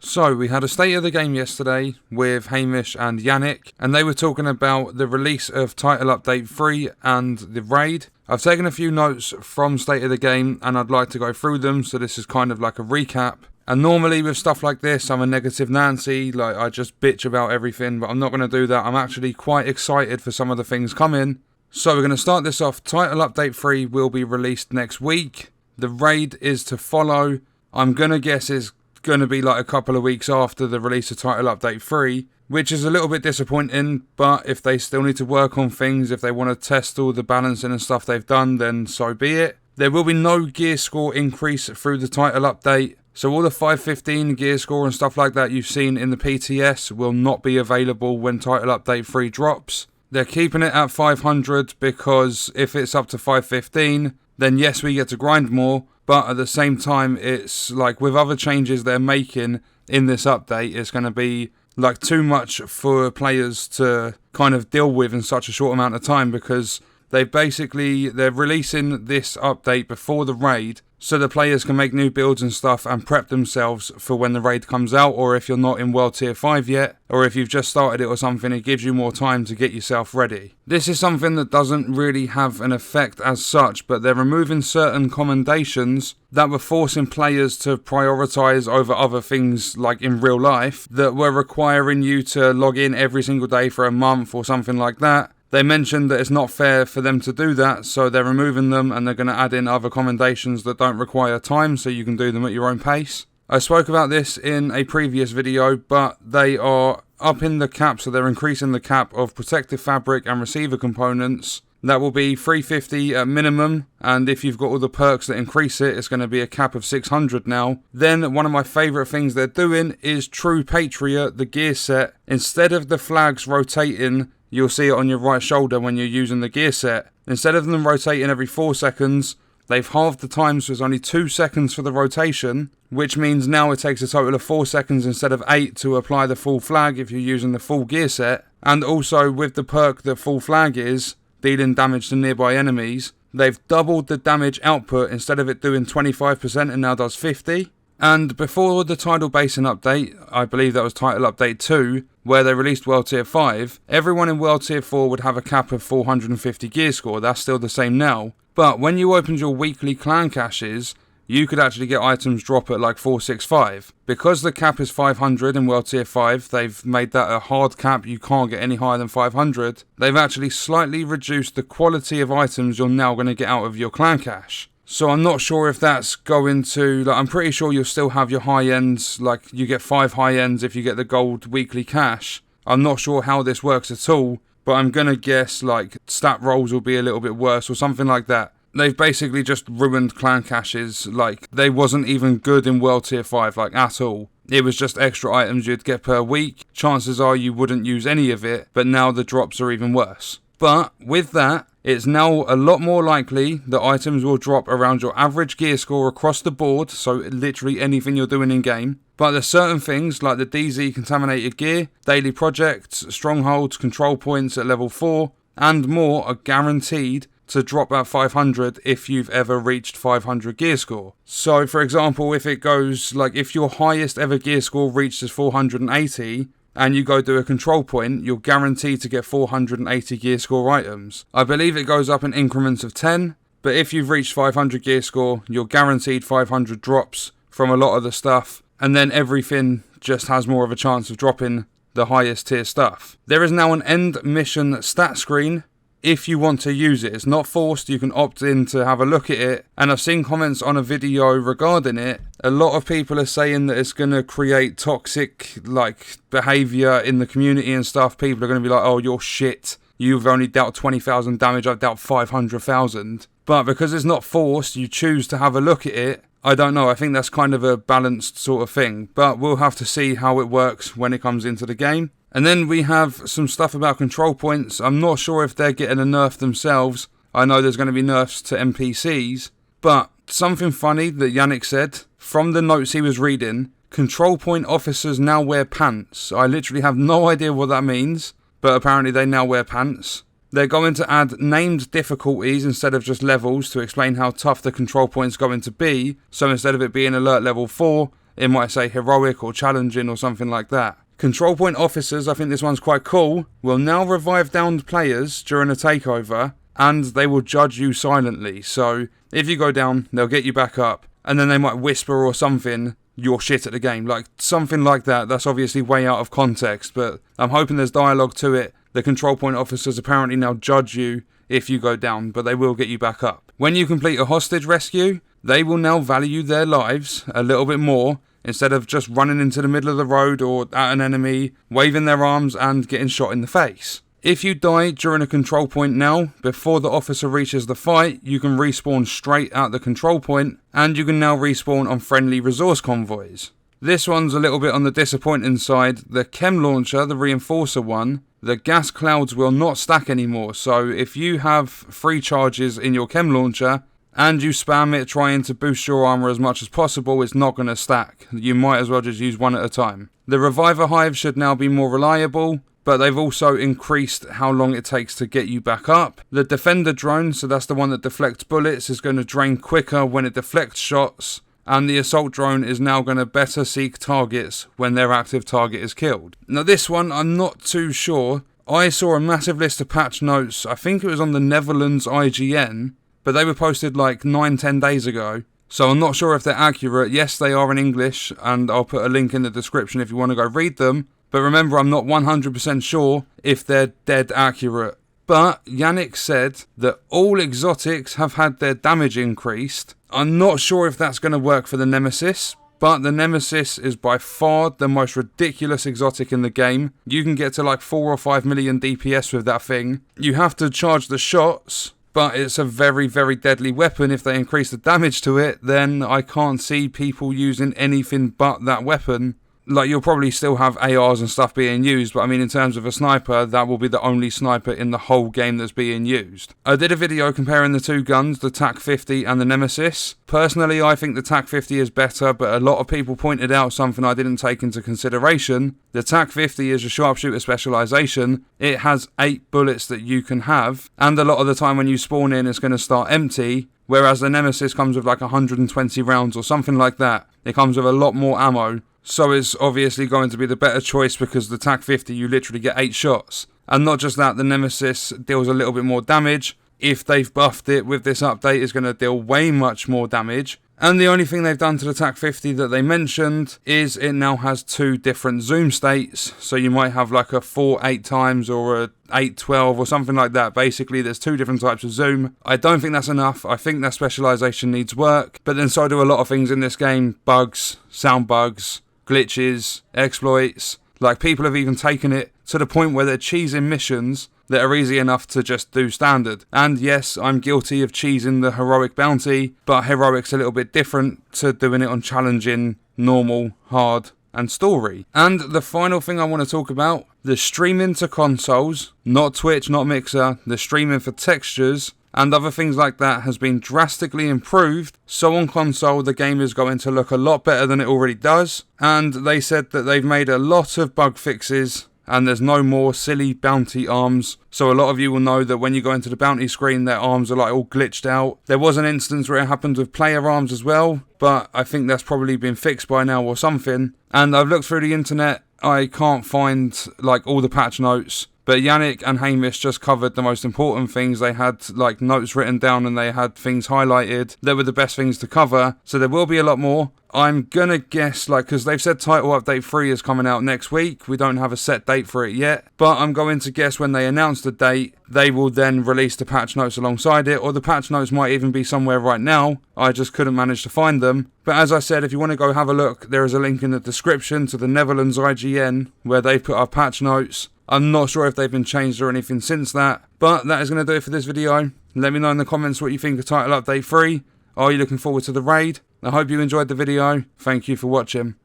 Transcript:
So, we had a state of the game yesterday with Hamish and Yannick, and they were talking about the release of Title Update 3 and the raid. I've taken a few notes from state of the game, and I'd like to go through them, so this is kind of like a recap. And normally with stuff like this, I'm a negative Nancy, like I just bitch about everything, but I'm not going to do that. I'm actually quite excited for some of the things coming. So we're going to start this off. Title Update 3 will be released next week. The raid is to follow. I'm going to guess it's going to be like a couple of weeks after the release of Title Update 3, which is a little bit disappointing, but if they still need to work on things, if they want to test all the balancing and stuff they've done, then so be it. There will be no gear score increase through the Title Update, so all the 515 gear score and stuff like that you've seen in the PTS will not be available when Title Update 3 drops. They're keeping it at 500 because if it's up to 515, then yes, we get to grind more, but at the same time, it's like with other changes they're making in this update, it's going to be like too much for players to kind of deal with in such a short amount of time, because they're releasing this update before the raid so the players can make new builds and stuff and prep themselves for when the raid comes out, or if you're not in World Tier 5 yet, or if you've just started it or something, it gives you more time to get yourself ready. This is something that doesn't really have an effect as such, but they're removing certain commendations that were forcing players to prioritise over other things like in real life, that were requiring you to log in every single day for a month or something like that. They mentioned that it's not fair for them to do that, so they're removing them and they're going to add in other commendations that don't require time, so you can do them at your own pace. I spoke about this in a previous video, but they are upping the cap, so they're increasing the cap of protective fabric and receiver components. That will be 350 at minimum, and if you've got all the perks that increase it, it's going to be a cap of 600 now. Then one of my favourite things they're doing is True Patriot, the gear set. Instead of the flags rotating, you'll see it on your right shoulder when you're using the gear set. Instead of them rotating every 4 seconds, they've halved the time, so it's only 2 seconds for the rotation, which means now it takes a total of 4 seconds instead of 8 to apply the full flag if you're using the full gear set. And also with the perk that full flag is, dealing damage to nearby enemies, they've doubled the damage output. Instead of it doing 25%, it now does 50%. And before the Tidal Basin update, I believe that was Title Update 2, where they released World Tier 5, everyone in World Tier 4 would have a cap of 450 gear score. That's still the same now. But when you opened your weekly clan caches, you could actually get items drop at like 465. Because the cap is 500 in World Tier 5, they've made that a hard cap. You can't get any higher than 500. They've actually slightly reduced the quality of items you're now going to get out of your clan cache. So I'm not sure if that's going to, like, I'm pretty sure you'll still have your high ends, like you get 5 high ends if you get the gold weekly cache. I'm not sure how this works at all, but I'm going to guess like stat rolls will be a little bit worse or something like that. They've basically just ruined clan caches, like they wasn't even good in World Tier 5, like at all. It was just extra items you'd get per week. Chances are you wouldn't use any of it, but now the drops are even worse. But with that, it's now a lot more likely that items will drop around your average gear score across the board, so literally anything you're doing in game. But there's certain things like the DZ contaminated gear, daily projects, strongholds, control points at level 4, and more are guaranteed to drop at 500 if you've ever reached 500 gear score. So for example, if it goes, like if your highest ever gear score reaches 480, and you go do a control point, you're guaranteed to get 480 gear score items. I believe it goes up in increments of 10, but if you've reached 500 gear score, you're guaranteed 500 drops from a lot of the stuff, and then everything just has more of a chance of dropping the highest tier stuff. There is now an end mission stat screen. If you want to use it, it's not forced, you can opt in to have a look at it, and I've seen comments on a video regarding it. A lot of people are saying that it's going to create toxic like behaviour in the community and stuff. People are going to be like, oh, you're shit, you've only dealt 20,000 damage, I've dealt 500,000. But because it's not forced, you choose to have a look at it. I don't know, I think that's kind of a balanced sort of thing, but we'll have to see how it works when it comes into the game. And then we have some stuff about control points. I'm not sure if they're getting a nerf themselves. I know there's going to be nerfs to NPCs, but something funny that Yannick said, from the notes he was reading, control point officers now wear pants. I literally have no idea what that means, but apparently they now wear pants. They're going to add named difficulties instead of just levels to explain how tough the control point's going to be. So instead of it being alert level 4, it might say heroic or challenging or something like that. Control point officers, I think this one's quite cool, will now revive downed players during a takeover, and they will judge you silently. So if you go down, they'll get you back up, and then they might whisper or something, you're shit at the game. Like something like that. That's obviously way out of context, but I'm hoping there's dialogue to it. The control point officers apparently now judge you if you go down, but they will get you back up. When you complete a hostage rescue, they will now value their lives a little bit more, instead of just running into the middle of the road or at an enemy, waving their arms and getting shot in the face. If you die during a control point now, before the officer reaches the fight, you can respawn straight at the control point, and you can now respawn on friendly resource convoys. This one's a little bit on the disappointing side. The chem launcher, the reinforcer one, the gas clouds will not stack anymore, so if you have 3 charges in your chem launcher, and you spam it trying to boost your armor as much as possible, it's not going to stack. You might as well just use one at a time. The reviver hive should now be more reliable, but they've also increased how long it takes to get you back up. The defender drone, so that's the one that deflects bullets, is going to drain quicker when it deflects shots, and the assault drone is now going to better seek targets when their active target is killed. Now this one, I'm not too sure. I saw a massive list of patch notes, I think it was on the Netherlands IGN, but they were posted like 9-10 days ago, so I'm not sure if they're accurate. Yes, they are in English, and I'll put a link in the description if you want to go read them, but remember, I'm not 100% sure if they're dead accurate. But Yannick said that all exotics have had their damage increased. I'm not sure if that's going to work for the Nemesis, but the Nemesis is by far the most ridiculous exotic in the game. You can get to like 4 or 5 million DPS with that thing. You have to charge the shots, but it's a very, very deadly weapon. If they increase the damage to it, then I can't see people using anything but that weapon. Like, you'll probably still have ARs and stuff being used, but I mean, in terms of a sniper, that will be the only sniper in the whole game that's being used. I did a video comparing the 2 guns, the TAC-50 and the Nemesis. Personally, I think the TAC-50 is better, but a lot of people pointed out something I didn't take into consideration. The TAC-50 is a sharpshooter specialization. It has 8 bullets that you can have, and a lot of the time when you spawn in, it's going to start empty, whereas the Nemesis comes with like 120 rounds or something like that. It comes with a lot more ammo. So it's obviously going to be the better choice because the TAC-50, you literally get 8 shots. And not just that, the Nemesis deals a little bit more damage. If they've buffed it with this update, it's going to deal way much more damage. And the only thing they've done to the TAC-50 that they mentioned is it now has 2 different zoom states. So you might have like a 4-8 times or a 8-12 or something like that. Basically, there's 2 different types of zoom. I don't think that's enough. I think that specialization needs work. But then so do a lot of things in this game. Bugs, sound bugs, glitches, exploits. Like, people have even taken it to the point where they're cheesing missions that are easy enough to just do standard. And yes, I'm guilty of cheesing the heroic bounty, but heroic's a little bit different to doing it on challenging, normal, hard, and story. And the final thing I want to talk about, the streaming to consoles, not Twitch, not Mixer, the streaming for textures and other things like that has been drastically improved. So on console, the game is going to look a lot better than it already does. And they said that they've made a lot of bug fixes and there's no more silly bounty arms. So a lot of you will know that when you go into the bounty screen, their arms are like all glitched out. There was an instance where it happened with player arms as well, but I think that's probably been fixed by now or something. And I've looked through the internet, I can't find like all the patch notes. But Yannick and Hamish just covered the most important things. They had like notes written down and they had things highlighted that were the best things to cover. So there will be a lot more. I'm gonna guess, like, because they've said Title Update 3 is coming out next week. We don't have a set date for it yet. But I'm going to guess when they announce the date, they will then release the patch notes alongside it. Or the patch notes might even be somewhere right now. I just couldn't manage to find them. But as I said, if you want to go have a look, there is a link in the description to the Netherlands IGN where they put our patch notes. I'm not sure if they've been changed or anything since that. But that is going to do it for this video. Let me know in the comments what you think of Title Update 3. Are you looking forward to the raid? I hope you enjoyed the video. Thank you for watching.